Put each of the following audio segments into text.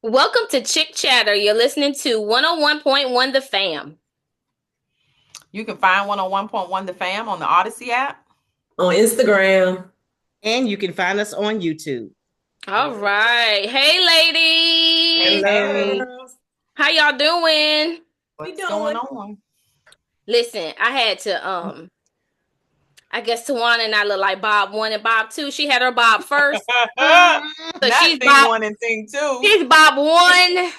Welcome to Chick Chatter. You're listening to 101.1 The Fam. You can find 101.1 The Fam on the Odyssey app. On Instagram. And you can find us on YouTube. All right. Hey, ladies. Hello. Hey. How y'all doing? What's going on? Listen, I had to, I guess Tawana and I look like Bob 1 and Bob 2. She had her Bob first. So she's Bob 1 and thing 2. She's Bob 1. I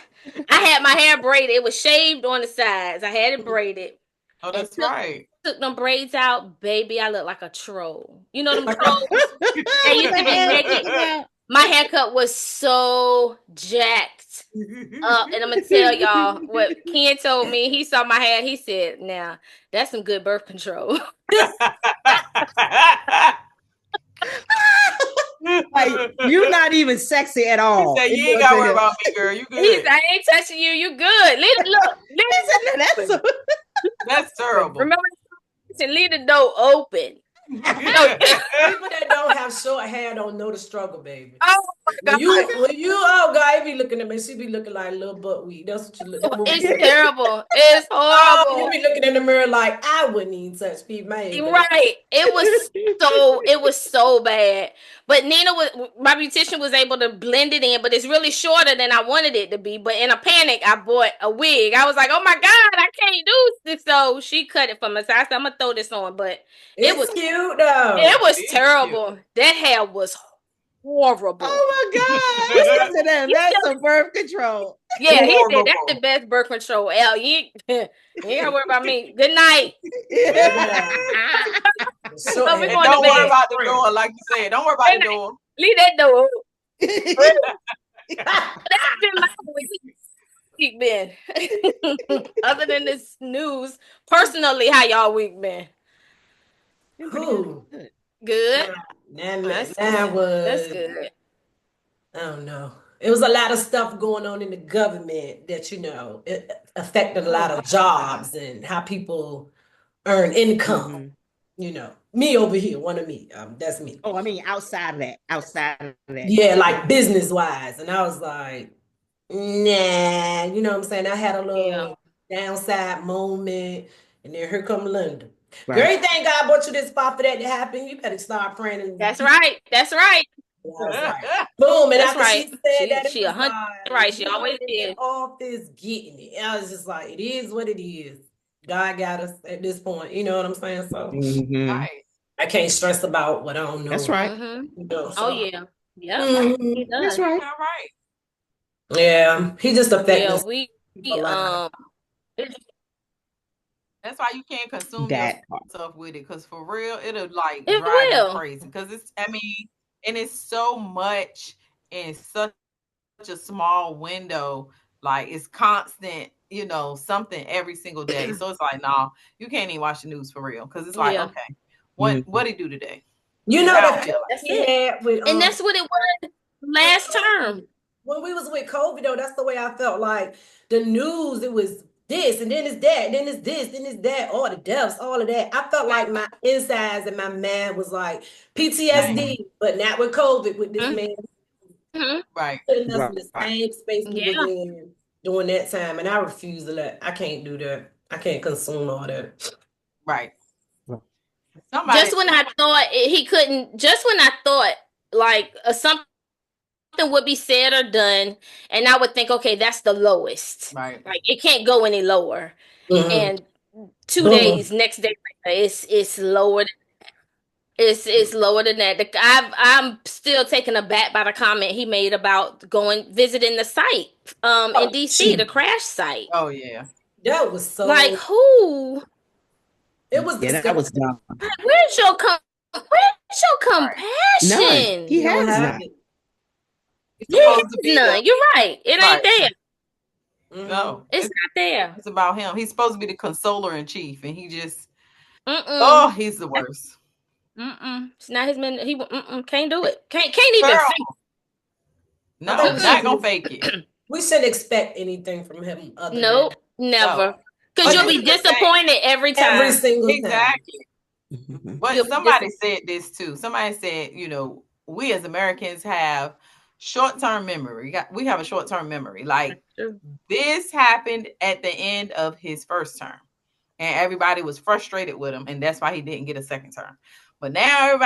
had my hair braided. It was shaved on the sides. I had it braided. Oh, that's right. Took them braids out, baby. I look like a troll. You know them trolls? They used to be naked. My haircut was so jacked up. And I'm going to tell y'all what Ken told me. He saw my hair. He said, now, that's some good birth control. Like, you're not even sexy at all. He said, you ain't got to worry about me, girl. You good. He said, I ain't touching you. You good. That's terrible. Remember, leave the door open. People that don't have short hair don't know the struggle, baby. Oh my God. God, be looking at me. She be looking like a little butt weed. That's what you look at. It's terrible. It's horrible. You be looking in the mirror like I wouldn't even touch people. Right. It was so bad. But my beautician was able to blend it in, but it's really shorter than I wanted it to be. But in a panic, I bought a wig. I was like, oh my God, I can't do this. So she cut it for me. So I said, I'm gonna throw this on. But it was cute though. It was terrible. Cute. That hair was horrible. Oh my God. That's some birth control. Yeah, he said that's the best birth control. L, you ain't gotta worry about me. Good night. So don't worry about the door, like you said. Don't worry about the door. Leave that door. That's been my week been. Other than this news, personally, how y'all week been? Good. That's good. I don't know. It was a lot of stuff going on in the government that, it affected a lot of jobs and how people earn income. Mm-hmm. Me over here, one of me. That's me. Oh, I mean, outside of that. Yeah, like business wise. And I was like, nah, you know what I'm saying? I had a little downside moment, and then here come Linda. Right. Girl, you thank God brought you this spot for that to happen. You better start praying. That's right. Boom, and that's right. She said that she 100 right. She always did. Office getting it. I was just like, it is what it is. God got us at this point. You know what I'm saying? So I can't stress about what I don't know. That's right. Oh yeah. That's right. All right. Yeah, he just affected us. That's why you can't consume that stuff with it, because for real, it'll drive you crazy. Because and it's so much in such a small window. Like it's constant, something every single day. So it's like, no, you can't even watch the news for real, because it's like, okay, what did he do today? That's it. And that's what it was last term. When we was with COVID, though, that's the way I felt. Like the news, it was this, and then it's that, then it's this, then it's that, all the deaths, all of that. I felt like my insides and my mind was like PTSD, but not with COVID, with this man. Right. Putting us in the same space we were in during that time, and I refuse to I can't do that. I can't consume all that. Right. Just when I thought like something would be said or done, and I would think, okay, that's the lowest. Right. Like it can't go any lower. And 2 days, next day, it's lower. It's lower than that. I'm still taken aback by the comment he made about visiting the site in DC, the crash site. Oh yeah, that was so like who? It was that was dumb. Where's your compassion? None. He has none. None. You're right. It ain't there. No, it's not there. It's about him. He's supposed to be the consoler in chief, and he just he's the worst. It's not his man. He can't do it. Can't even fake it. No, not gonna fake it. We shouldn't expect anything from him. Nope, never. Because you'll be disappointed every time. Every single time. Exactly. But somebody said this too. Somebody said, we as Americans have short-term memory. We have a short-term memory. Like this happened at the end of his first term, and everybody was frustrated with him, and that's why he didn't get a second term. But now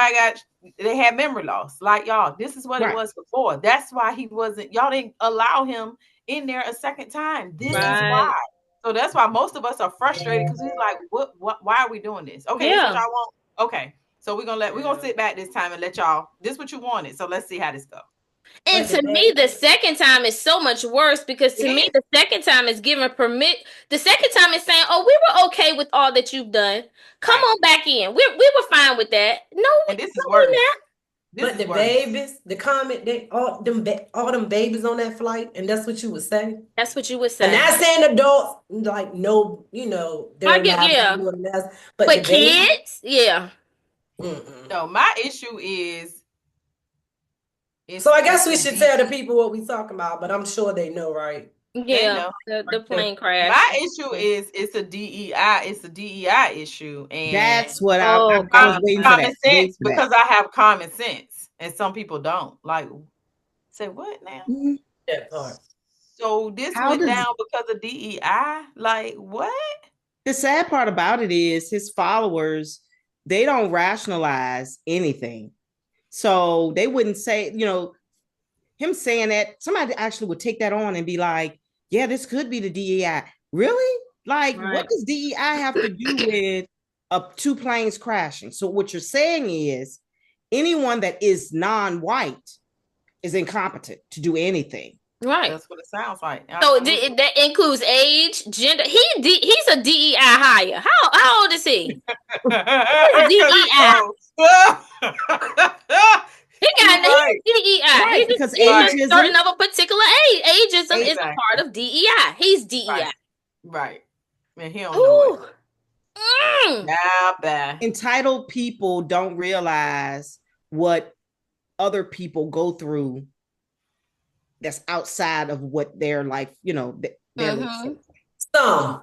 they had memory loss. Like y'all, this is what it was before. That's why he wasn't. Y'all didn't allow him in there a second time. This is why. So that's why most of us are frustrated because he's like, what? Why are we doing this? Okay, this is what y'all want. Okay, so we're gonna sit back this time and let y'all. This is what you wanted. So let's see how this goes. And to me, the second time is so much worse because to me, the second time is giving permit. The second time is saying, "Oh, we were okay with all that you've done. Come on back in. We were fine with that." No, and this is worse. But the babies, the comment, all them babies on that flight, and that's what you would say. That's what you would say. And not saying adults like no, they're not. But kids, No, my issue is. So I guess we should tell the people what we talking about, but I'm sure they know, right? Yeah, the plane crash. My issue is it's a DEI issue, and that's what I was waiting for. Common sense because I have common sense, and some people don't. Like, say what now? Mm-hmm. That part. So this went down because of DEI. Like what? The sad part about it is his followers, they don't rationalize anything. So they wouldn't say, him saying that, somebody actually would take that on and be like, yeah, this could be the DEI. Really? Like, what does DEI have to do with two planes crashing? So what you're saying is anyone that is non-white is incompetent to do anything. Right. That's what it sounds like. So that includes age, gender. He's a DEI hire. How old is he? DEI. He got DEI. Right, because ageism, certain of a particular age. Ageism is a part of DEI. He's DEI. Right. And he don't know it. Entitled people don't realize what other people go through that's outside of what their life, Some.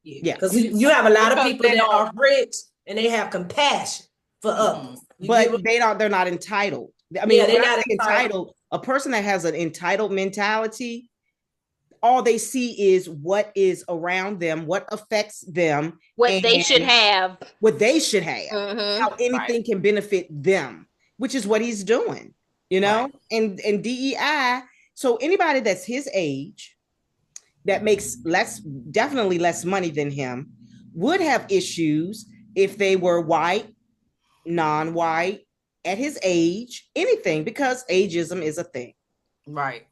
Yeah. Because you have a lot of people that are rich and they have compassion for others. But they're not entitled. I mean, they're not entitled. A person that has an entitled mentality, all they see is what is around them, what affects them, what they should have, how anything can benefit them, which is what he's doing, and DEI. So anybody that's his age that makes definitely less money than him would have issues if they were white, non-white, at his age, anything, because ageism is a thing. Right.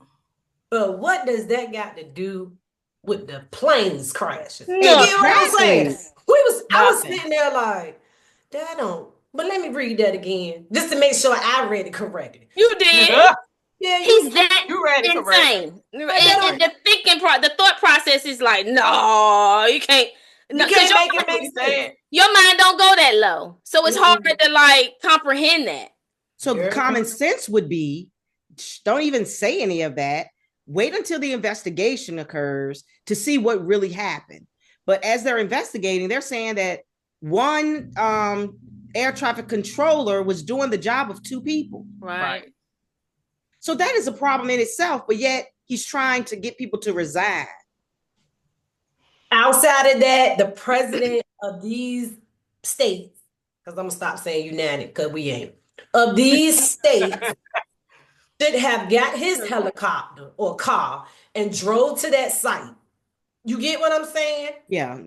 But what does that got to do with the planes crashing? No, I was sitting there like, that don't. But let me read that again, just to make sure I read it correctly. You did. Yeah, he's that you read it insane. And the thinking the thought process is like, no, you can't. No, you can't make it make sense. Your mind don't go that low, so it's hard to comprehend that. So common sense would be, don't even say any of that. Wait until the investigation occurs to see what really happened. But as they're investigating, they're saying that one air traffic controller was doing the job of two people. Right. So that is a problem in itself, but yet he's trying to get people to resign. Outside of that, the president of these states, because I'm going to stop saying united, because we ain't, of these states should have got his helicopter or car and drove to that site. You get what I'm saying? Yeah.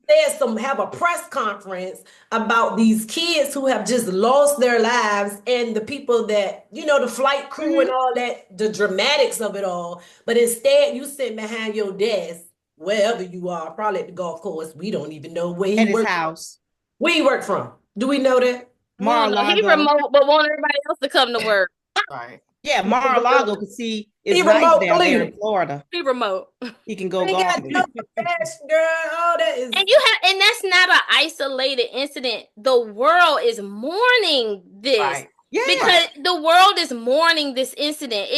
Have a press conference about these kids who have just lost their lives and the people that, the flight crew and all that, the dramatics of it all. But instead, you sit behind your desk, wherever you are, probably at the golf course. We don't even know where he works. House. Where he work from? Do we know that? He remote, but want everybody else to come to work. Right. Yeah, Mar-a-Lago can see it's nice down there in Florida. He remote. He can go golfing. Girl, all that is. And that's not an isolated incident. The world is mourning this. Right. Yeah. Because the world is mourning this incident.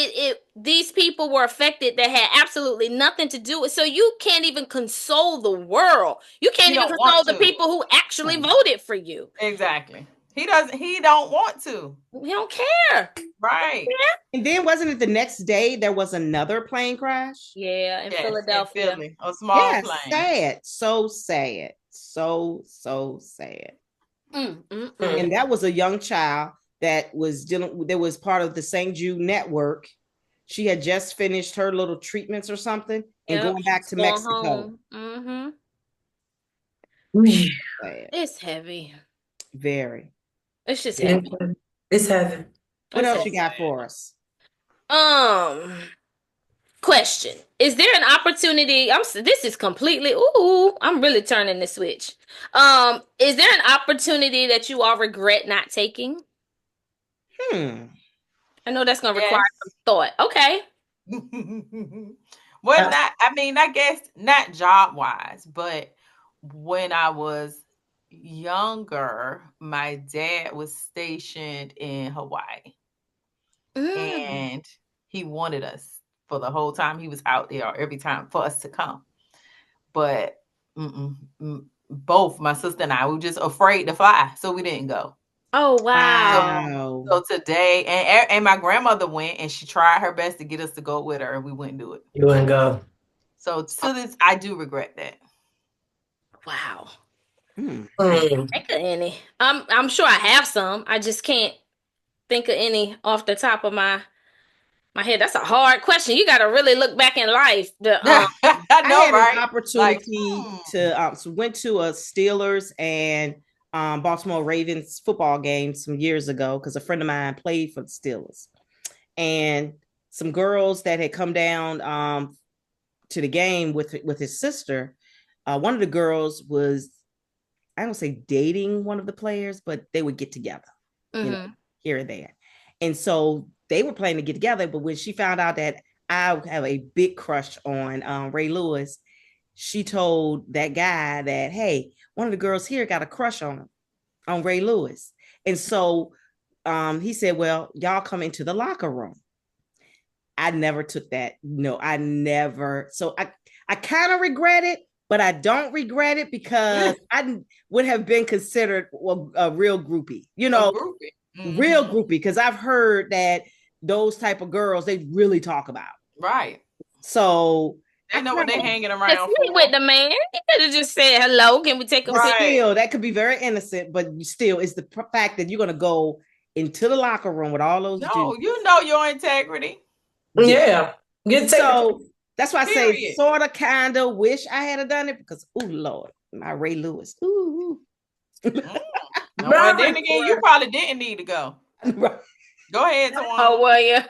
These people were affected that had absolutely nothing to do with. So you can't even console the world. You can't even console the people who actually voted for you. Exactly. He don't want to. He don't care. Right. And then wasn't it the next day there was another plane crash? Yeah, in Philadelphia. In Philly, a small plane. Sad. So sad. So sad. And that was a young child that was that was part of the St. Jude network. She had just finished her little treatments or something and going back to Mexico. It's heavy. Very. It's just heavy. It's heavy. What else you got for us? Question. Is there an opportunity? This is completely I'm really turning the switch. Is there an opportunity that you all regret not taking? I know that's gonna require some thought. Okay. Well, I guess not job wise, but when I was younger, my dad was stationed in Hawaii. And he wanted us for the whole time he was out there, or every time for us to come. But both my sister and I were just afraid to fly, so we didn't go. Oh wow! So today, and my grandmother went, and she tried her best to get us to go with her, and we wouldn't do it. You wouldn't go. So to this, I do regret that. Wow. Think of any. I'm sure I have some. I just can't think of any off the top of my head. That's a hard question. You got to really look back in life. I had an opportunity to went to a Steelers and Baltimore Ravens football game some years ago because a friend of mine played for the Steelers, and some girls that had come down to the game with his sister. One of the girls was, I don't say dating one of the players, but they would get together, you know, here and there. And so they were planning to get together. But when she found out that I have a big crush on Ray Lewis, she told that guy that, hey, one of the girls here got a crush on him, on Ray Lewis. And so he said, well, y'all come into the locker room. I never took that. No, I never. So I kind of regret it, but I don't regret it because I would have been considered a real groupie, you know, real groupie. Because I've heard that those type of girls, they really talk about. Right. So they know what they're hanging around for. With the man, he could have just said, hello, can we take a picture? Still, that could be very innocent, but still, it's the fact that you're going to go into the locker room with all those dudes. You know your integrity. Yeah. So that's why I say sort of, kind of wish I had done it because, oh, Lord, my Ray Lewis. Ooh. No, then again, you probably didn't need to go. Right. Go ahead, Tawana. Oh, well, yeah.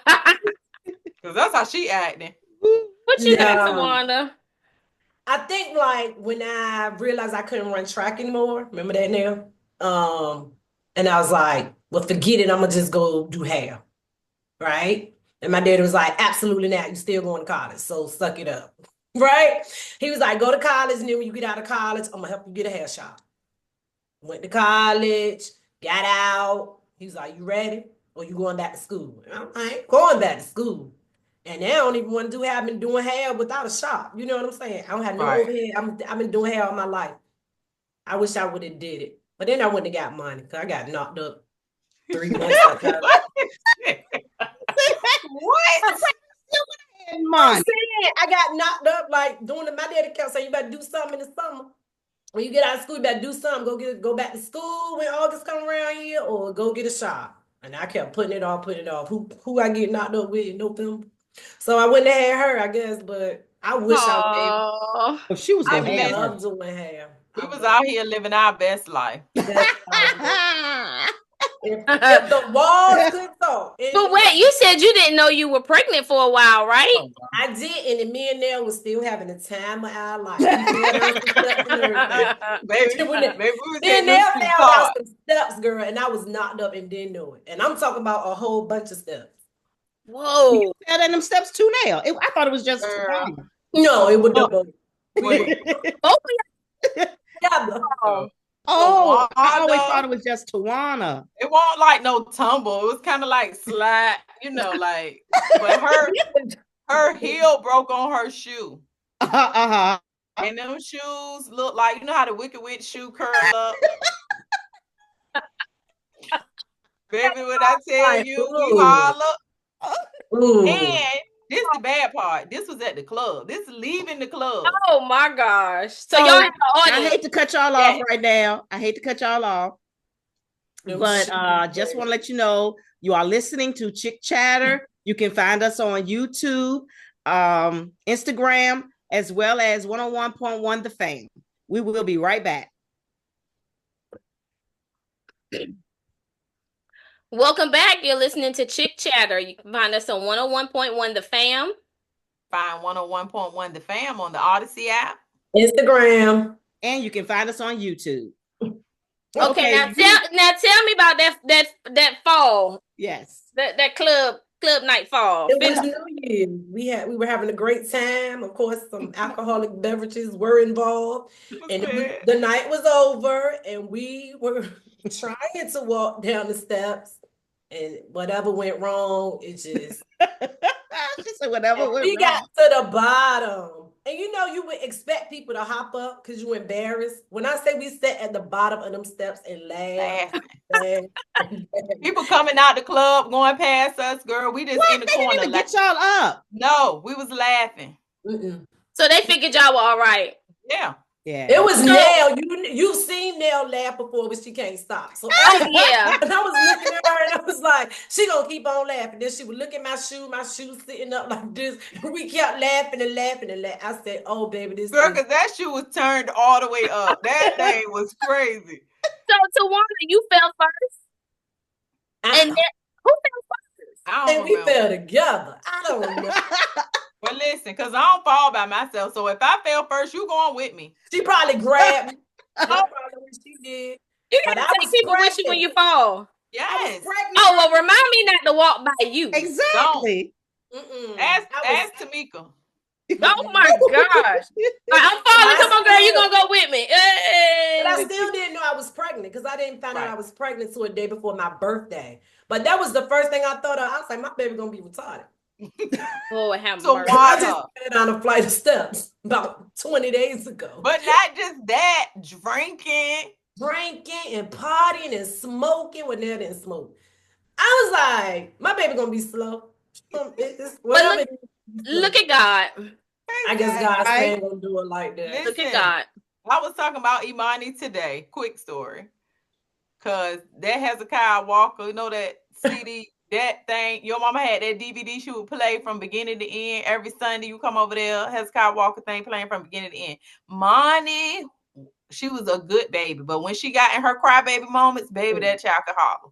Because that's how she acting. What you think, Tawana? I think like when I realized I couldn't run track anymore, remember that now? And I was like, well, forget it. I'm going to just go do hair. Right? And my dad was like, absolutely not. You still going to college. So suck it up. Right? He was like, go to college. And then when you get out of college, I'm going to help you get a hair shop. Went to college, got out. He was like, you ready? Or you going back to school? I ain't going back to school. And now I don't even want to do hair. I've been doing hair without a shop. You know what I'm saying? I don't have no overhead. I've been doing hair all my life. I wish I would have did it. But then I wouldn't have got money because I got knocked up 3 months ago. What? Money. I got knocked up like doing it. My daddy kept saying, you better do something in the summer. When you get out of school, you better do something. Go back to school when August come around here, or go get a shop. And I kept putting it off. Who I get knocked up with in November? So I wouldn't have had her, I guess, but I wish I would. She was I love doing hair. We was out here living our best life. If the walls could talk. But wait, you said you didn't know you were pregnant for a while, right? Oh, I did, and me and Nell was still having the time of our life. Baby, then Nell found out some steps, girl, and I was knocked up and didn't know it. And I'm talking about a whole bunch of steps. Whoa. You fell in them steps too now. I thought it was just no, it would both. Oh, I always thought it was just Tawana. It wasn't like no tumble. It was kind of like slide, you know, like. But her heel broke on her shoe. And them shoes look like, you know how the Wicked Witch shoe curl up. Baby, when I tell you, we holler. And this is the bad part. This was at the club. This is leaving the club. Oh my gosh. So y'all have an audience. I hate to cut y'all off right now. But just want to let you know, you are listening to Chick Chatter. You can find us on YouTube, Instagram, as well as 101.1 The Fame. We will be right back. Welcome back. You're listening to Chick Chatter. You can find us on 101.1 The Fam. Find 101.1 The Fam on the Odyssey app. Instagram. And you can find us on YouTube. Okay, now tell me about that fall. Yes. That club night fall. It was New Year. We were having a great time. Of course, some alcoholic beverages were involved. And the night was over, and we were trying to walk down the steps, and whatever went wrong, it just we got to the bottom. And you would expect people to hop up because you're embarrassed. When I say we sat at the bottom of them steps and laughed. People coming out the club, going past us, girl. We just in the corner. Didn't even get y'all up. No, we was laughing. So they figured y'all were all right. Yeah. It was Nell. You've seen Nell laugh before, but she can't stop. So yeah. And I was looking at her and I was like, she gonna keep on laughing. Then she would look at my shoe sitting up like this. We kept laughing and laughing and laughing. I said, oh baby, this girl, because that shoe was turned all the way up. That thing was crazy. So Tawana, you fell first. And then, who fell first? I don't remember. We fell together. I don't know. But listen, because I don't fall by myself. So if I fell first, you going with me. She probably grabbed me. She did. You gotta take people with you when you fall. Yes. Oh, well, remind me not to walk by you. Exactly. Ask Tamika. Oh my gosh. I'm falling. Come on, girl. You're going to go with me. Hey. But I still didn't know I was pregnant because I didn't find out I was pregnant till a day before my birthday. But that was the first thing I thought of. I was like, my baby going to be retarded. Lord have so mercy. I just went on a flight of steps about 20 days ago. But not just that, drinking and partying and smoking. Well, they didn't smoke. I was like, my baby gonna be slow. Look at God. I guess God's ain't gonna do it like that. Listen, look at God. I was talking about Imani today. Quick story. Cause that Hezekiah Walker, that CD. That thing, your mama had that DVD she would play from beginning to end. Every Sunday you come over there, Hezekiah Walker thing playing from beginning to end. Monty, she was a good baby. But when she got in her crybaby moments, baby, that child could holler.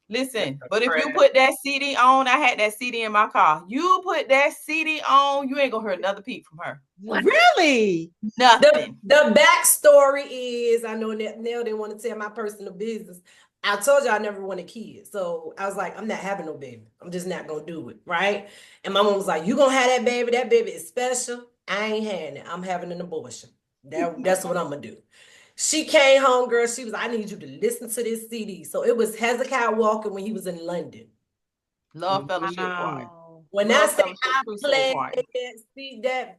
Listen, but if you put that CD on, I had that CD in my car. You put that CD on, you ain't gonna hear another peep from her. What? Really? Nothing. The backstory is, I know Nell didn't want to tell my personal business. I told you I never wanted kids. So I was like, I'm not having no baby. I'm just not going to do it. Right. And my mom was like, you going to have that baby. That baby is special. I ain't having it. I'm having an abortion. That's what I'm going to do. She came home, girl. She was, I need you to listen to this CD. So it was Hezekiah Walker when he was in London. Love Fellowship Choir. When I say I played that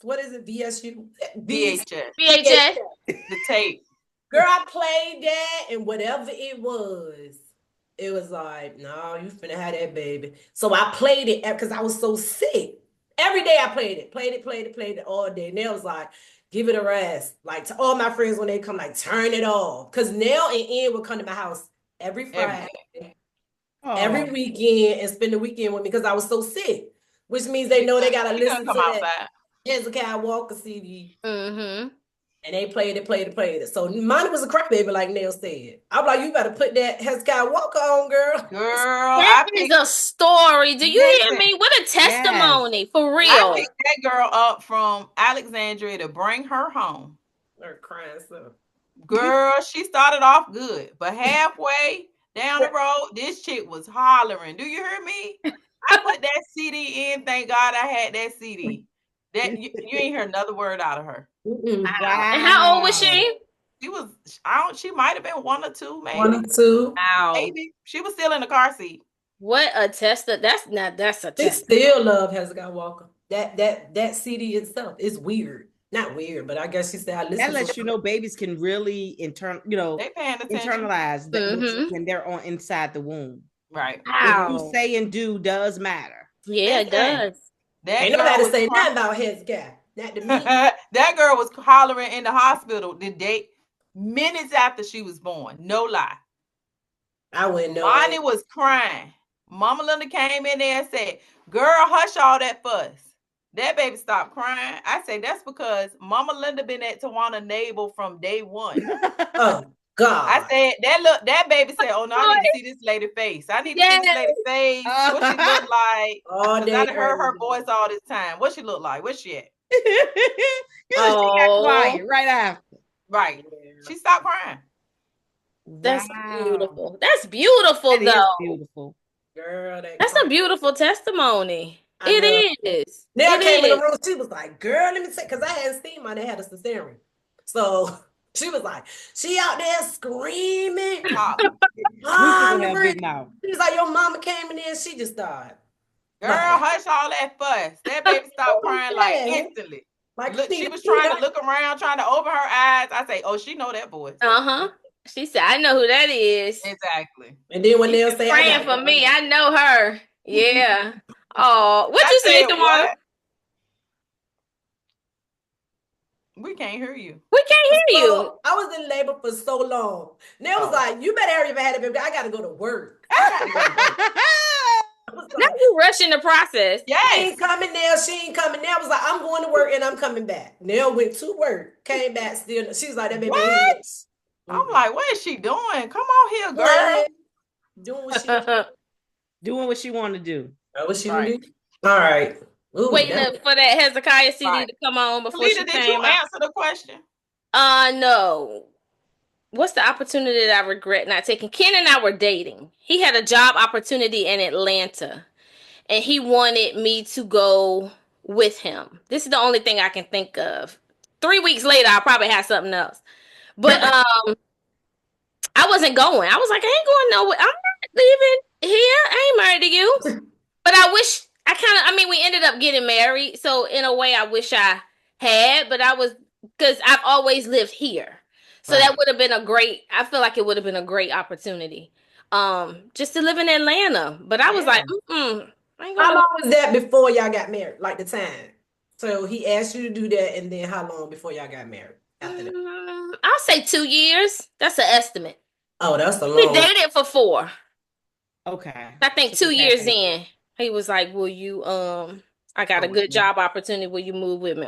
what is it? VSU? VHS. The tape. Girl, I played that, and whatever it was like, no, you finna have that baby. So I played it because I was so sick. Every day I played it all day. Nell was like, give it a rest. Like to all my friends when they come, like turn it off. Because Nell and Ian would come to my house every Friday, every weekend, and spend the weekend with me because I was so sick. Which means they know they gotta listen to that Hezekiah Walker CD. Mm-hmm. And they played it. So mine was a crybaby, like Nell said. I'm like, you better put that Hezekiah Walker on, girl. That is a story. Do you hear me? What a testimony, for real. I picked that girl up from Alexandria to bring her home. Her crying so. Girl, she started off good, but halfway down the road, this chick was hollering. Do you hear me? I put that CD in. Thank God I had that CD. That you ain't hear another word out of her. Wow. And how old was she? She might have been 1 or 2, maybe. 1 or 2. Wow. Maybe. She was still in the car seat. What a tester. That's a tester. They still love Hezekiah Walker. That CD itself is weird. not weird, but I guess she said I listen. That lets you know babies can really they paying attention. internalize when they're on inside the womb. Right. What you say and do does matter. Yeah, it does. Ain't nobody say nothing about head gap. Not to me. That girl was hollering in the hospital minutes after she was born. No lie. I wouldn't know. Bonnie was crying. Mama Linda came in there and said, "Girl, hush all that fuss." That baby stopped crying. I say that's because Mama Linda been at Tawana Naval from day one. Oh God! I said that baby said, "Oh no, I need to see this lady face. I need to see this lady face. What she look like? Because I heard her voice all this time. What she look like? Where she at?" She got quiet right after. Right. She stopped crying. That's beautiful. That's beautiful, that though. Is beautiful. Girl, that's a beautiful testimony. It is. Now came in the room. She was like, "Girl, let me say," because I hadn't seen my. They had a cesarean, so she was like, she out there screaming. She was like, "Your mama came in there and she just started." Girl, hush all that fuss. That baby stopped crying like instantly. Like she was trying to look around, trying to open her eyes. I say, "Oh, she know that voice." She said, "I know who that is." Exactly. And then when they'll say, "Praying for me," I know her. Yeah. Oh, what you say, Tawana? We can't hear you. We can't hear you. I was in labor for so long. And they was like, "You better hurry up and have it, baby. I got to go to work." Now you rushing the process. She ain't coming now. She ain't coming now. I was like, "I'm going to work and I'm coming back." Nell went to work, came back still. She was like, "That baby." What? I'm like, what is she doing? Come on here, girl. Doing what she want to do. What she want to do? All right. Ooh, waiting for that Hezekiah CD to come on before she came. Did you answer the question? No. What's the opportunity that I regret not taking? Ken and I were dating. He had a job opportunity in Atlanta, and he wanted me to go with him. This is the only thing I can think of. 3 weeks later, I'll probably have something else. But I wasn't going. I was like, I ain't going nowhere. I'm not leaving here. I ain't married to you. But I wish we ended up getting married. So in a way, I wish I had, but because I've always lived here. So that would have been I feel like it would have been a great opportunity. Just to live in Atlanta. But I was like, how long was that before y'all got married? Like the time? So he asked you to do that, and then how long before y'all got married after that? I'll say 2 years. That's an estimate. Oh, that's a long. We dated for 4. Okay. I think 2 years in, he was like, "Will you? I got a good job opportunity. Will you move with me?"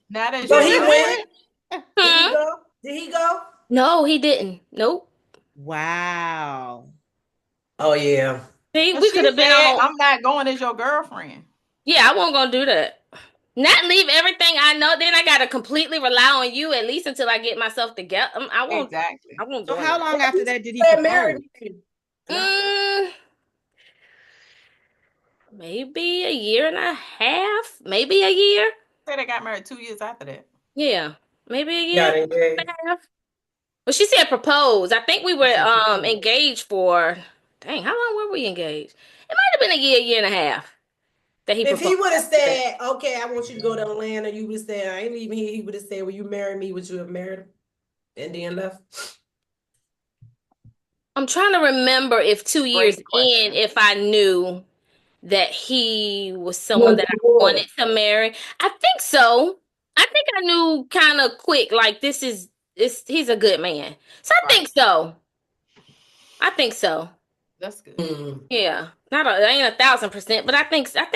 Now that so he went. Did he go? Did he go? No, he didn't. Nope. Wow. Oh yeah. See, we could have been on. I'm not going as your girlfriend. Yeah, I won't gonna do that. Not leave everything I know. Then I gotta completely rely on you at least until I get myself together. I won't. Exactly. I won't. So how long after that did he propose? Maybe a year and a half. Maybe a year. Say they got married 2 years after that. Yeah, maybe a year and a half. Well, she said propose. I think we were engaged for. Dang, how long were we engaged? It might have been a year and a half. That if he would have said, "Okay, I want you to go to Atlanta," you would have said, "I ain't leaving here." He would have said, "Will you marry me?" Would you have married him? And then left. I'm trying to remember if 2 years in, if I knew that he was someone that I wanted to marry. I think so. I think I knew kind of quick, like he's a good man. So I think so. That's good. Yeah. Ain't 1,000%, but I think so. It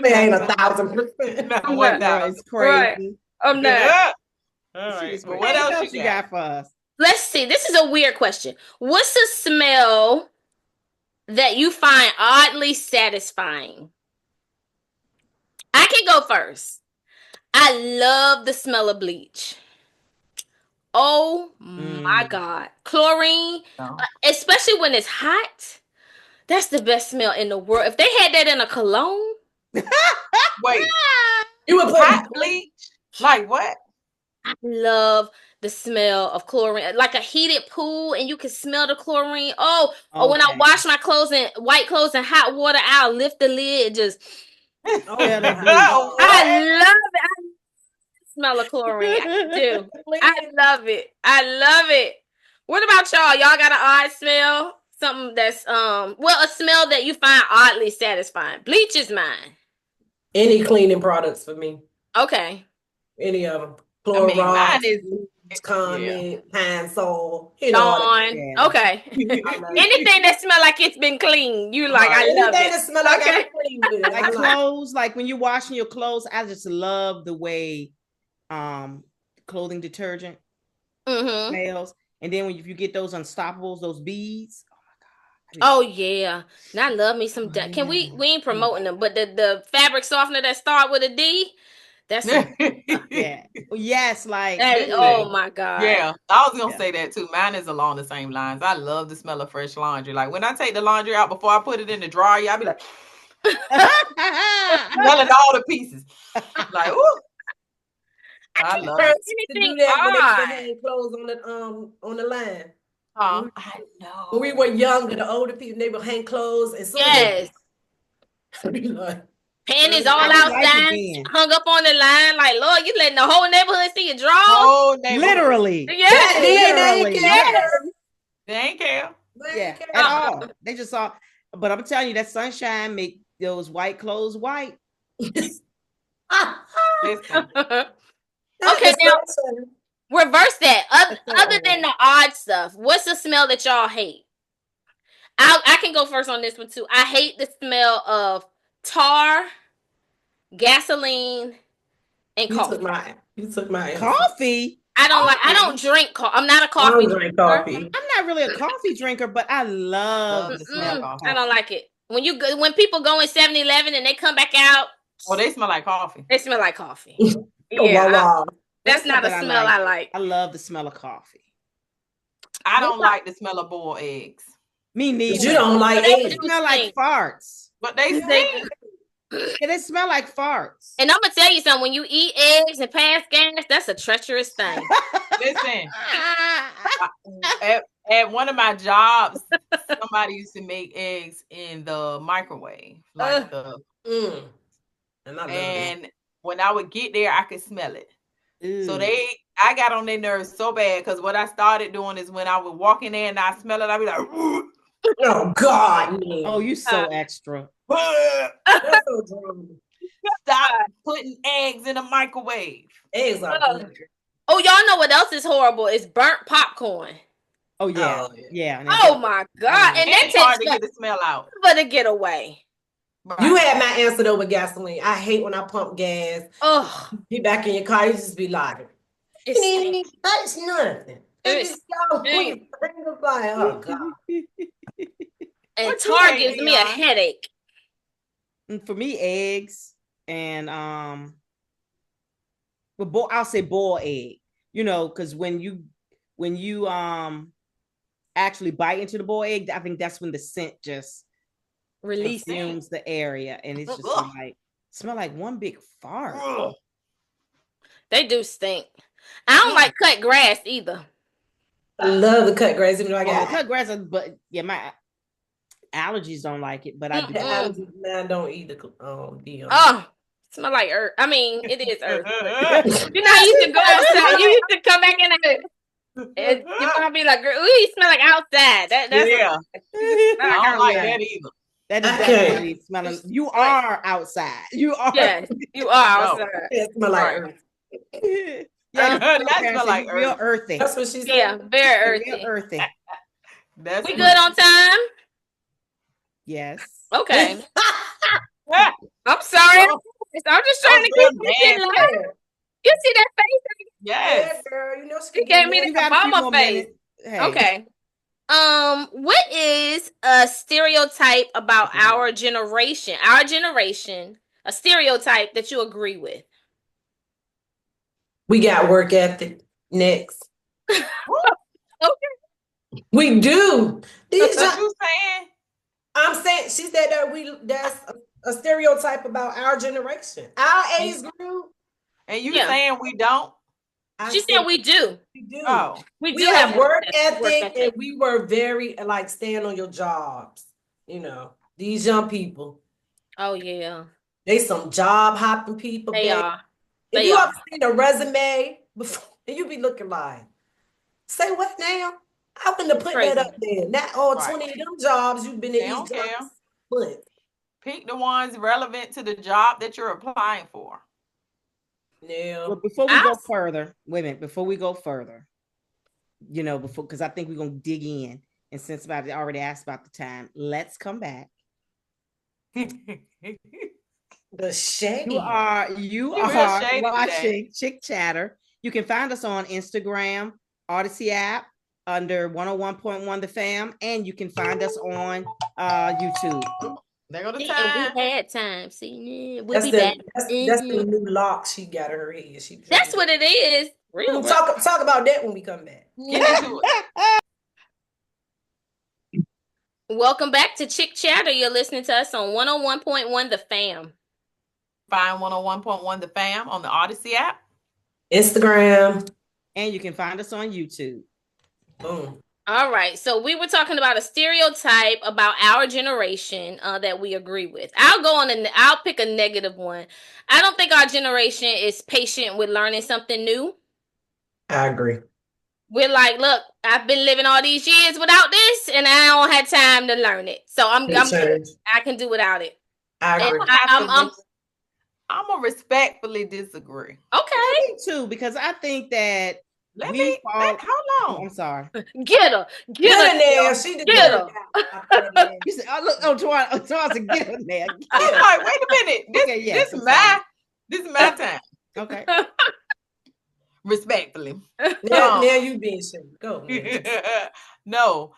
ain't 1,000%. I'm not. It's crazy. Right. I'm not. All right. But what else you got for us? Let's see. This is a weird question. What's the smell that you find oddly satisfying? I can go first. I love the smell of bleach. Oh my God. Chlorine, especially when it's hot. That's the best smell in the world. If they had that in a cologne. Wait. You would put hot bleach? Like what? I love the smell of chlorine. Like a heated pool and you can smell the chlorine. Or when I wash my clothes in white clothes in hot water, I'll lift the lid just. I love it. smell of chlorine. I do. I love it. I love it. What about y'all? Y'all got an odd smell? Something that's a smell that you find oddly satisfying. Bleach is mine. Any cleaning products for me. Okay. Any of them. Clorox, Comet, Pine Sol, Dawn. Yeah. Okay. Anything that smell like it's been cleaned, you like, I love it. Anything that smell like I cleaned with it. Like clothes, like when you're washing your clothes, I just love the way clothing detergent smells. And then if you get those Unstoppables, those beads, oh yeah, and I love me some. Can we ain't promoting them, but the fabric softener that start with a D, that's yeah, yes, like oh my god, yeah. I was gonna say that too. Mine is along the same lines. I love the smell of fresh laundry. Like when I take the laundry out before I put it in the dryer, I be like, smelling all the pieces. Like, ooh. I love it. To do that when they hang clothes on the line. I know. When we were younger, the older people, they would hang clothes and panties all outside, hung up on the line. Like, Lord, you letting the whole neighborhood see your drawers? Literally. Yeah. Literally. Yes. They ain't care. Yeah, at all. They just saw. But I'm telling you, that sunshine make those white clothes white. Okay, now reverse that. Other than the odd stuff, what's the smell that y'all hate? I can go first on this one too. I hate the smell of tar, gasoline, and coffee. You took my coffee. I don't drink coffee. I'm not a coffee. I don't drink coffee. I'm not really a coffee drinker, but I love the smell of coffee. I don't like it. When people go in 7-Eleven and they come back out, they smell like coffee. They smell like coffee. Wow. That's not a smell I like. I love the smell of coffee. I don't like the smell of boiled eggs. Me neither. You don't like eggs. They smell like farts. But they stink. They smell like farts. And I'm gonna tell you something. When you eat eggs and pass gas, that's a treacherous thing. Listen, at one of my jobs, somebody used to make eggs in the microwave, and when I would get there, I could smell it. So I got on their nerves so bad because what I started doing is when I would walk in there and I smell it, I'd be like, oh God. Oh, you so extra. Stop putting eggs in a microwave. Eggs are good. Oh, y'all know what else is horrible? It's burnt popcorn. Oh yeah. Yeah. Oh my God. And that takes hard to get the smell out. But to get away. Right. You had my answer though with gasoline. I hate when I pump gas. Oh, get back in your car, you just be like, that's nothing. Oh God. And tar gives me a headache. For me, eggs and I'll say boiled egg. You know, because when you actually bite into the boiled egg, I think that's when the scent just releases the area, and it's just like smell like one big fart. They do stink. I don't like cut grass either. I love the cut grass, even though I got cut grass, but yeah, my allergies don't like it. But I don't eat the smell like earth. I mean, it is earth. You know, you used to go outside. You used to come back in and your mom be like, "Ooh, you smell like outside." That's I don't like that either. That is definitely smelling. You are outside. You are. Yes, you are outside. It smell like earth. Yeah, that smell like real earthy. That's what she said. Yeah, very earthy. Real earthy. We good on time? Yes. Okay. I'm sorry. I'm just trying to keep it. You see that face? Yes. Yeah, girl. You know she gave me the mama face. Hey. Okay. What is a stereotype about our generation? Our generation, a stereotype that you agree with? We got work ethic. Next. Okay. We do. What you saying? I'm saying she said that that's a stereotype about our generation. Our age group. And you saying we don't? She said we do. We do. Oh. We do have work ethic, and we were very like stand on your jobs. You know, these young people. Oh yeah. They some job hopping people. They are. If you ever seen a resume before, you be looking like, say what now? I wouldn't have put that up there. Not all 20 of them jobs you've been in these jobs. But pick the ones relevant to the job that you're applying for. Yeah. But before we go further, wait a minute, before we go further, you know, because I think we're going to dig in. And since somebody already asked about the time, let's come back. The shade. You are watching Chick Chatter. You can find us on Instagram, Odyssey app, under 101.1 The Fam, and you can find us on YouTube. There go the time. We had time. See, we'll be back. That's the new lock she got in her head. That's what it is. We'll talk about that when we come back. Get into it. Welcome back to Chick Chatter. You're listening to us on 101.1 The Fam. Find 101.1 The Fam on the Odyssey app, Instagram, and you can find us on YouTube. Boom. All right, so we were talking about a stereotype about our generation that we agree with. I'll pick a negative one. I don't think our generation is patient with learning something new. I agree. We're like, look, I've been living all these years without this, and I don't have time to learn it. So I can do without it. I agree. I'm gonna respectfully disagree. Okay. Me too, because I think that how long? I'm sorry. Get her there. She did get her. You said, Tawana said, get her there. I'm like, wait a minute. This is my time. Okay. Respectfully. Now you being silly. Go. No,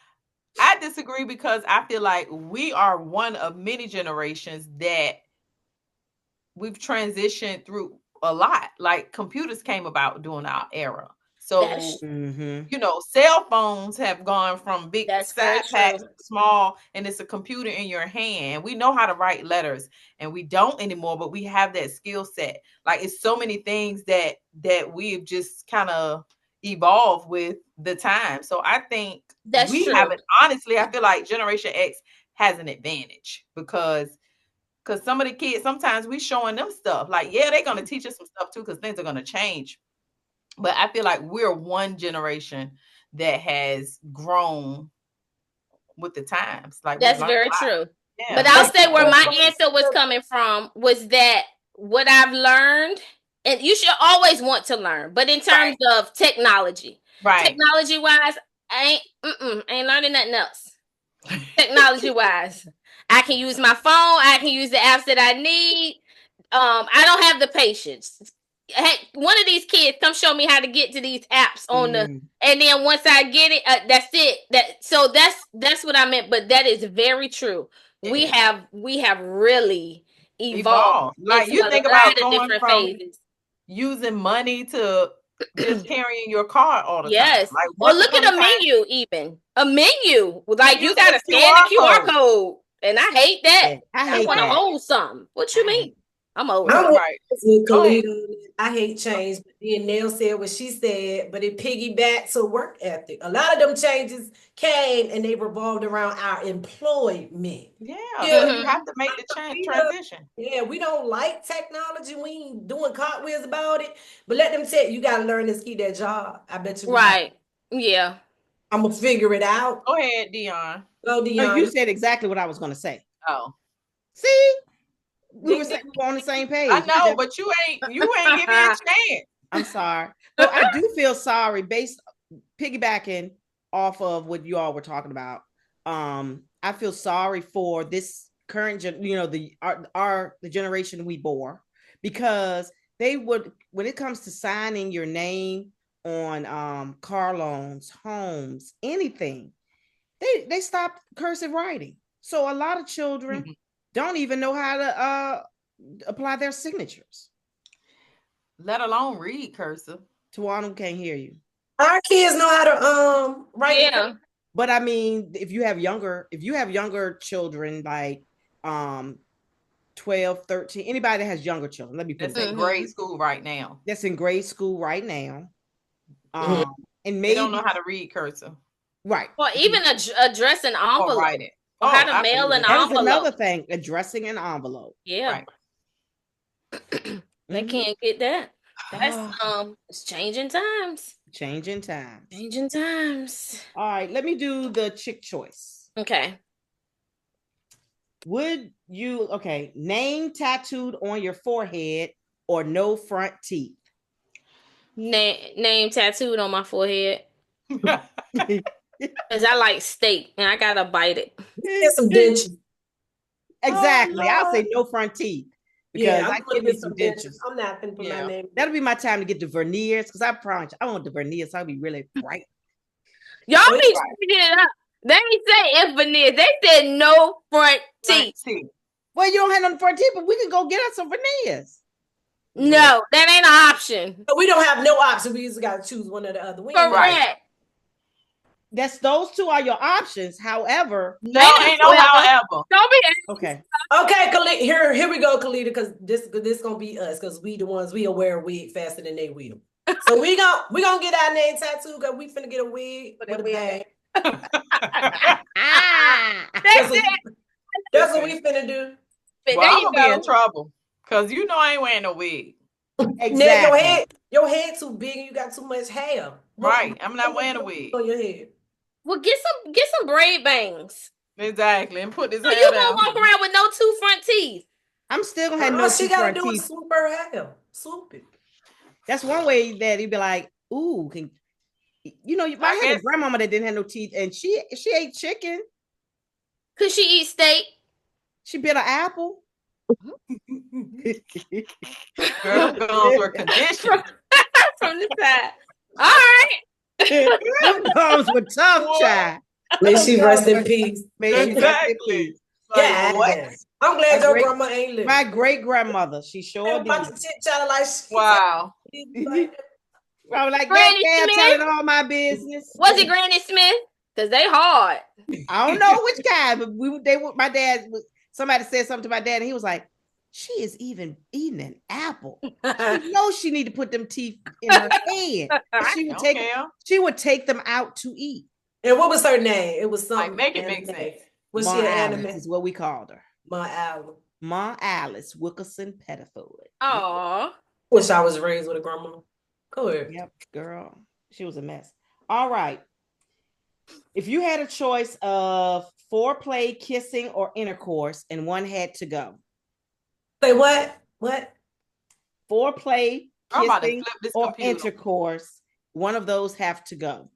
I disagree because I feel like we are one of many generations that we've transitioned through a lot. Like computers came about during our era. So, you know, cell phones have gone from big side packs, small, and it's a computer in your hand. We know how to write letters and we don't anymore, but we have that skill set. Like it's so many things that we've just kind of evolved with the time. So I think honestly, I feel like Generation X has an advantage because some of the kids, sometimes we showing them stuff like, yeah, they're going to teach us some stuff too, because things are going to change. But I feel like we're one generation that has grown with the times. Like that's very true. Yeah. But I'll say where my answer was coming from was that what I've learned, and you should always want to learn, but in terms of technology, technology wise, I ain't learning nothing else. Technology wise, I can use my phone. I can use the apps that I need. I don't have the patience. Hey, one of these kids come show me how to get to these apps on the, and then once I get it, that's it. That's what I meant. But that is very true. We have really evolved. Like you think about going from using money to just carrying your car all the time. Yes. Like, well, look at a menu, even a menu. Like you got to scan the QR code, and I hate that. I want to own something. What you mean? I'm old. I hate change, but then Nell said what she said, but it piggybacks to work ethic. A lot of them changes came and they revolved around our employment. Yeah, you have to make the transition. Yeah, we don't like technology. We ain't doing cartwheels about it, but let them say you got to learn to keep that job. I bet you. Right. Yeah. I'm gonna figure it out. Go ahead, Dion. Go, Dion. No, you said exactly what I was gonna say. Oh, see. We were on the same page. I know, but you ain't giving me a chance. I'm sorry. But I do feel sorry piggybacking off of what you all were talking about. I feel sorry for this current the generation we bore, because they would, when it comes to signing your name on car loans, homes, anything, they stopped cursive writing. So a lot of children don't even know how to apply their signatures, let alone read cursive. Tawana can't hear you. Our kids know how to write. Yeah, but I mean, if you have younger children, like 12, 13, anybody that has younger children, let me put that's in grade school right now. That's in grade school right now. And maybe they don't know how to read cursive, right? Or even address an envelope. Or write it. Or how to mail an envelope. That's another thing, addressing an envelope. Yeah. Right. They can't get that. It's changing times. Changing times. Changing times. All right, let me do the chick choice. Okay. Would you name tattooed on your forehead or no front teeth? Name tattooed on my forehead. Because I like steak and I gotta bite it. Get some dentures. Exactly. I'll say no front teeth. Because I'm I gonna give get me some some dentures. dentures. I'm not gonna put my name. That'll be my time to get the veneers because I promise I want the veneers. So I'll be really bright. Y'all be speaking it up. They ain't say if veneers. They said no front teeth. Well, you don't have no front teeth, but we can go get us some veneers. No, that ain't an option. So we don't have no option. We just gotta choose one or the other. Correct. That's those two are your options. However, no, ain't no however. Don't be okay. Okay, here we go, Kalita, because this gonna be us because we the ones we'll wear a wig faster than they will. So we gonna get our name tattooed because we finna get a wig with a bag. That's what we finna do. Well, I'm gonna be in trouble because you know I ain't wearing no wig. Exactly. Your head too big and you got too much hair. Right. I'm not wearing a wig on your head. Well, get some braid bangs. Exactly, and put this hair you down. gonna walk around with no two front teeth. I'm still gonna have no two front teeth. She gotta do is swoop her hair. Swoop it. That's one way that he'd be like, ooh, you might have a grandmama that didn't have no teeth and she ate chicken. Could she eat steak? She bit an apple. Girl, gums were conditioned. From the side. All right. Them gums were tough, child. May she rest in peace. Exactly. Yeah. What? I'm glad your grandma ain't living. My great grandmother, she sure did. Wow. I was like, I'm telling all my business. Was it Granny Smith? Because they hard. I don't know which kind, but my dad somebody said something to my dad, and he was like, she is even eating an apple. She knows she need to put them teeth in her head. She would take them out to eat. And what was her name? It was something. Make it make sense. Was Ma she an Alice anime? is what we called her. Ma Alice Wilkerson Pettifoot. Aw. Wish I was raised with a grandma. Go ahead. Yep, girl. She was a mess. All right. If you had a choice of foreplay, kissing, or intercourse, and one had to go. Say what? What? Foreplay, kissing, or intercourse, one of those have to go.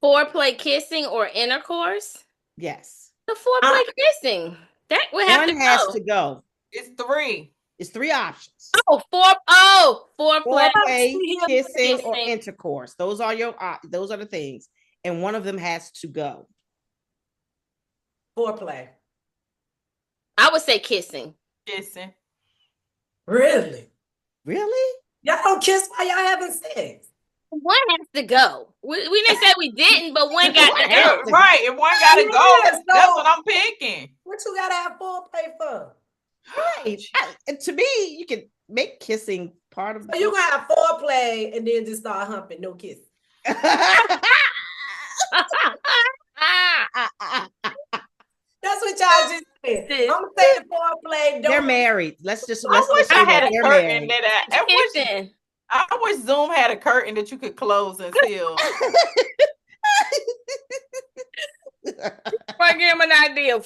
Foreplay, kissing, or intercourse? Yes. The foreplay, kissing. That would have to go. One has to go. It's three. It's three options. Foreplay, kissing, or intercourse. Those are the things. And one of them has to go. Foreplay. I would say kissing. Kissing. Really? Really? Y'all don't kiss while y'all having sex. One has to go. We didn't say we didn't, but one got to go. Right. If one got to go, that's what I'm picking. What you gotta have foreplay for? Right. To me, you can make kissing part of. So you gonna have foreplay and then just start humping, no kiss. That's what y'all just said. I'm saying foreplay. They're married. Let's just I wish I had a curtain that I wish Zoom had a curtain that you could close and seal. I give him an idea.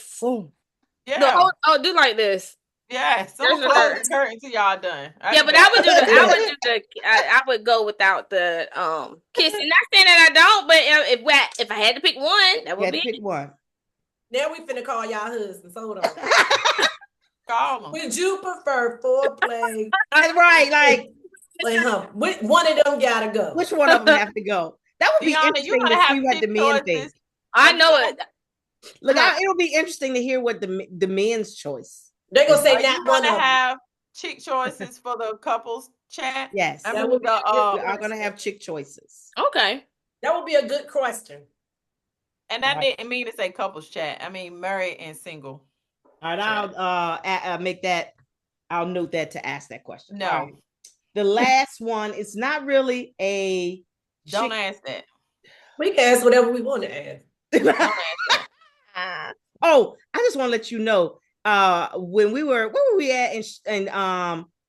Yeah. No, do like this. Yeah, so close the curtain till y'all done. But I would go without the kissing. Not saying that I don't, but if I had to pick one, that would be pick one. Now we finna call y'all husbands. Hold on. Call them. Would you prefer foreplay? That's right. Like one of them gotta go. Which one of them have to go? That would be interesting to see what the men think. I know it. Look, it'll be interesting to hear what the men's choice. They're gonna say not one to have chick choices for the couples chat. Yes, we are gonna have chick choices. Okay, that would be a good question. And that didn't mean to say couples chat. I mean married and single. All right, I'll make that. I'll note that to ask that question. No, right. The last one is not really a. Don't ask that. We can ask whatever we want to ask. Don't ask that. Oh, I just want to let you know. Where were we at? And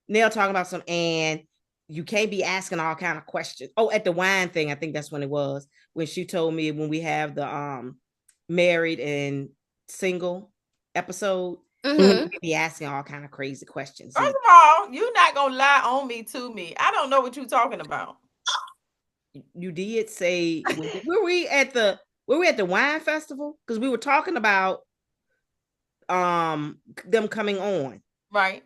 Nell talking about some and you can't be asking all kind of questions. Oh, at the wine thing, I think that's when it was, when she told me when we have the married and single episode, you be asking all kind of crazy questions. First of all, you're not gonna lie on me to me. I don't know what you're talking about. You did say were we at the wine festival? Because we were talking about them coming on. Right.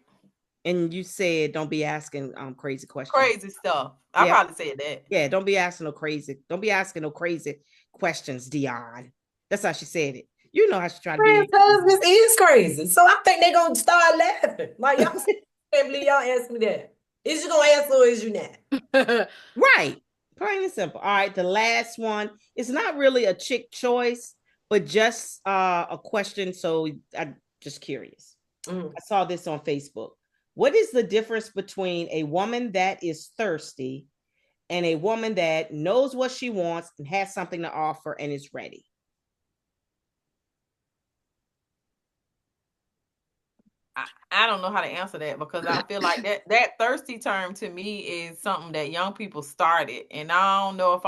And you said don't be asking crazy questions. Crazy stuff. I probably said that. Yeah, don't be asking no crazy questions, Dion. That's how she said it. You know how she tried to be. Husbands is crazy. So I think they're gonna start laughing. Like, y'all can't believe y'all asked me that. Is you gonna answer or is you not? Right. Plain and simple. All right. The last one is not really a chick choice, but just a question. So I'm just curious. I saw this on Facebook. What is the difference between a woman that is thirsty and a woman that knows what she wants and has something to offer and is ready? I don't know how to answer that, because I feel like that thirsty term to me is something that young people started. And I don't know if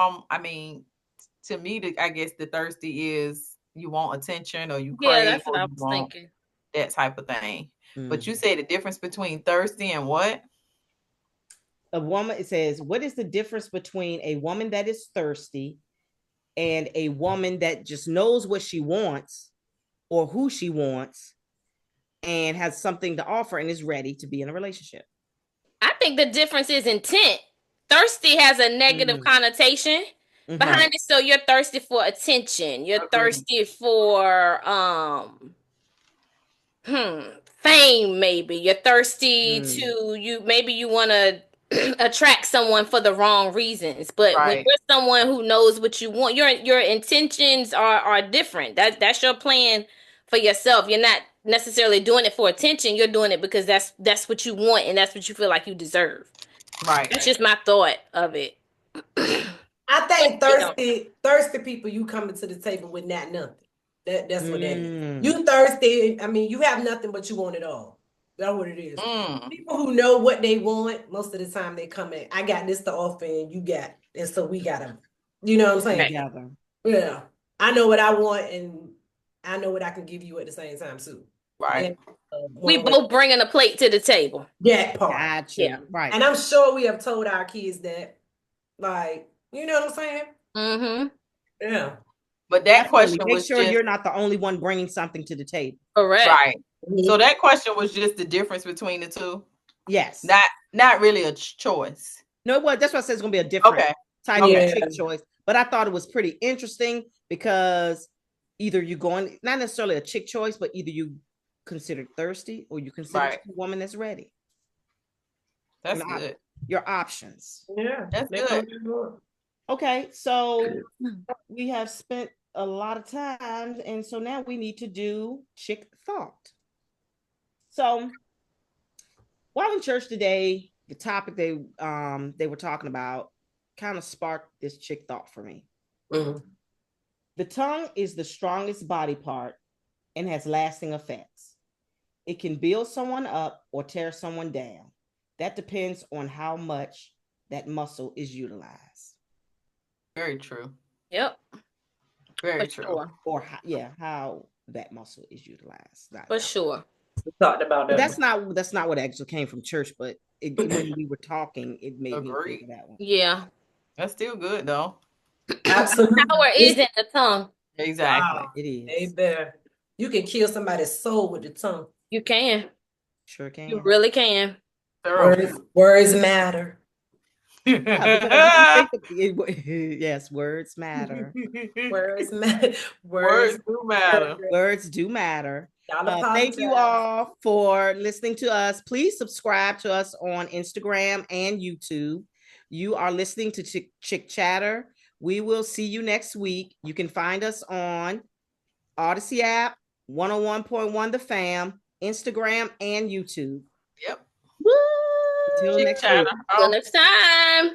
to me, I guess the thirsty is you want attention or you crave. Yeah, that's what I was thinking. That type of thing. But you say the difference between thirsty and what? A woman, it says, what is the difference between a woman that is thirsty and a woman that just knows what she wants or who she wants and has something to offer and is ready to be in a relationship? I think the difference is intent. Thirsty has a negative connotation behind it. So you're thirsty for attention. You're thirsty for fame, maybe. You're thirsty to maybe you want to attract someone for the wrong reasons. But when you're someone who knows what you want, your intentions are different. That's your plan for yourself. You're not necessarily doing it for attention. You're doing it because that's what you want and that's what you feel like you deserve. Right. That's just my thought of it. I think thirsty people, you coming to the table with not nothing. That's what that is. You thirsty. I mean, you have nothing, but you want it all. That's what it is. People who know what they want, most of the time they come in. I got this to offer, and you got, and so we got them. You know what I'm saying? Together. Yeah, I know what I want, and I know what I can give you at the same time too. Right. And, we both bringing a plate to the table. That part. Gotcha. Yeah. Right. And I'm sure we have told our kids that, like, you know what I'm saying? Mm-hmm. Yeah. But that question Make was sure you're not the only one bringing something to the table. Correct. Right. So that question was just the difference between the two. Yes. Not really a choice. No, well, that's why I said it's gonna be a different type of chick choice. But I thought it was pretty interesting because either you going, not necessarily a chick choice, but either you considered thirsty or you consider a woman that's ready. That's good. Your options. Yeah, that's good. Okay, so we have spent a lot of time, and so now we need to do chick thought. So while in church today, the topic they were talking about kind of sparked this chick thought for me. The tongue is the strongest body part and has lasting effects. It can build someone up or tear someone down. That depends on how much that muscle is utilized. Very true. Yep. Very true. Sure. Or how that muscle is utilized. Sure. We talked about that. That's not what actually came from church, but when we were talking, it made me think of that one. Yeah. That's still good though. Absolutely. Power is in the tongue. Exactly. It is. Amen. You can kill somebody's soul with the tongue. You can. Sure can. You really can. Words matter. Yes, words matter. Words matter. Words do matter. Words do matter. Thank you all for listening to us. Please subscribe to us on Instagram and YouTube. You are listening to Chick Chatter. We will see you next week. You can find us on Odyssey app, 101.1 The Fam, Instagram, and YouTube. Yep. Until next time.